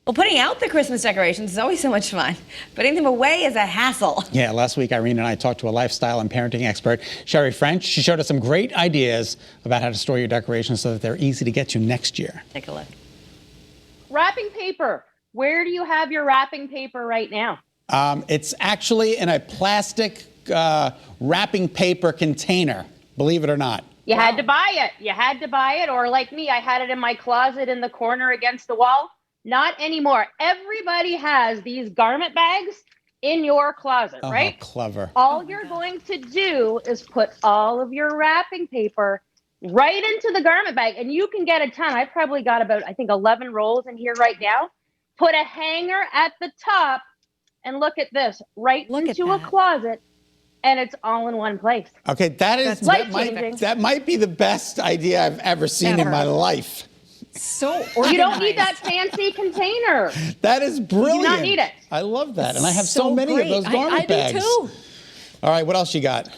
Well, putting out the Christmas decorations is always so much fun. Putting them away is a hassle. Yeah, last week Irene and I talked to a lifestyle and parenting expert, Sherry French. She showed us some great ideas about how to store your decorations so that they're easy to get to next year. Take a look. Wrapping paper. Where do you have your wrapping paper right now? It's actually in a plastic wrapping paper container, believe it or not. You had to buy it. You had to buy it. Or like me, I had it in my closet in the corner against the wall. Not anymore. Everybody has these garment bags in your closet, right? Oh, clever. All you're going to do is put all of your wrapping paper right into the garment bag, and you can get a ton. I've probably got about, I think, 11 rolls in here right now. Put a hanger at the top, and look at this, into a closet, and it's all in one place. Okay, that might be the best idea I've ever seen in my life. So organized. You don't need that fancy container. That is brilliant. You do not need it. I love that, and I have so many of those garment bags. I do too. All right, what else you got?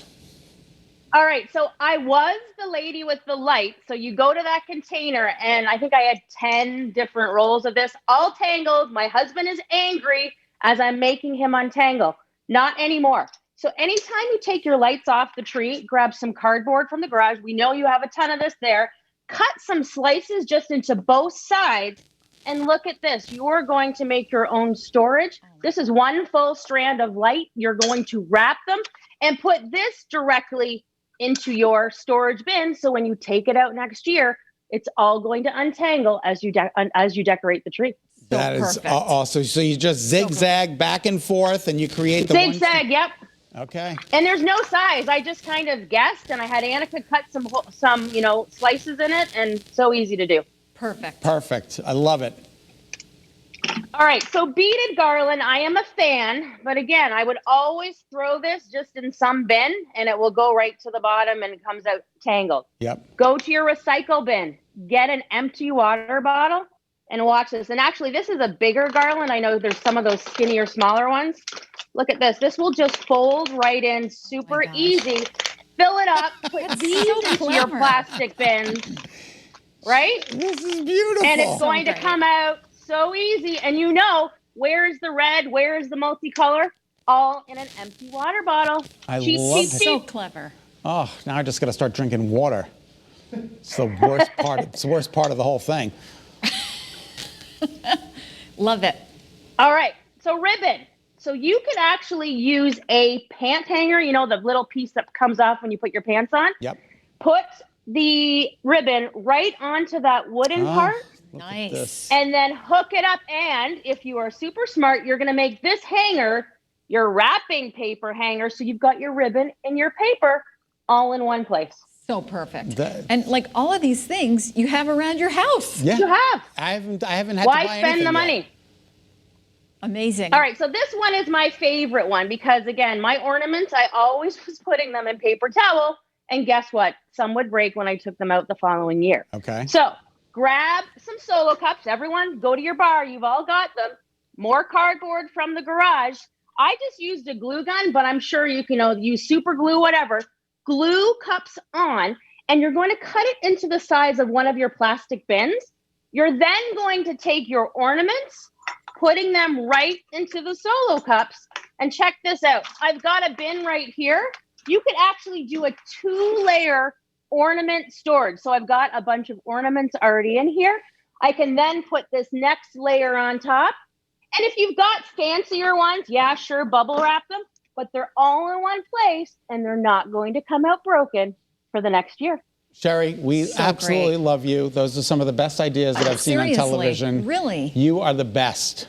All right, so I was the lady with the light. So you go to that container, and I think I had 10 different rolls of this, all tangled. My husband is angry as I'm making him untangle. Not anymore. So anytime you take your lights off the tree, grab some cardboard from the garage. We know you have a ton of this there. Cut some slices just into both sides, and look at this. You're going to make your own storage. This is one full strand of light. You're going to wrap them and put this directly into your storage bin. So when you take it out next year, it's all going to untangle as you decorate the tree. That is awesome. So you just zigzag back and forth, and you create the zigzag. Yep. Okay. And there's no size. I just kind of guessed, and I had Annika cut some slices in it, and so easy to do. Perfect. Perfect. I love it. All right, so beaded garland, I am a fan, but again, I would always throw this just in some bin, and it will go right to the bottom, and it comes out tangled. Yep. Go to your recycle bin, get an empty water bottle, and watch this. And actually, this is a bigger garland. I know there's some of those skinnier, smaller ones. Look at this. This will just fold right in, super easy. Fill it up, put these into your plastic bins, right? This is beautiful. And it's going to come out so easy. And you know, where's the red? Where's the multicolor? All in an empty water bottle. I love it. So clever. Oh, now I just got to start drinking water. It's the worst part. It's the worst part of the whole thing. Love it. All right, so ribbon. So you could actually use a pant hanger, you know, the little piece that comes off when you put your pants on. Yep. Put the ribbon right onto that wooden part. Nice. And then hook it up. And if you are super smart, you're going to make this hanger your wrapping paper hanger. So you've got your ribbon and your paper all in one place. So perfect. And like all of these things you have around your house. Yeah. You have. I haven't had Why to buy spend the money? Yet. Amazing. All right, so this one is my favorite one because, again, my ornaments, I always was putting them in paper towel. And guess what? Some would break when I took them out the following year. Okay. So grab some Solo cups. Everyone, go to your bar. You've all got them. More cardboard from the garage. I just used a glue gun, but I'm sure you can use super glue, whatever. Glue cups on, and you're going to cut it into the size of one of your plastic bins. You're then going to take your ornaments, putting them right into the Solo cups, and check this out. I've got a bin right here. You could actually do a 2-layer ornament storage. So I've got a bunch of ornaments already in here. I can then put this next layer on top. And if you've got fancier ones, yeah, sure, bubble wrap them, but they're all in one place and they're not going to come out broken for the next year. Sherry, we absolutely love you. Those are some of the best ideas that I've seen on television. Really? You are the best.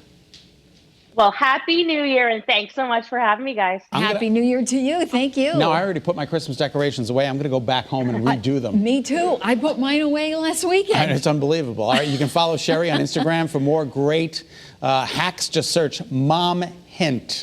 Well, Happy New Year, and thanks so much for having me, guys. Happy New Year to you. Thank you. No, I already put my Christmas decorations away. I'm going to go back home and redo them. Me too. I put mine away last weekend. It's unbelievable. All right, you can follow Sherry on Instagram for more great hacks. Just search Mom Hint.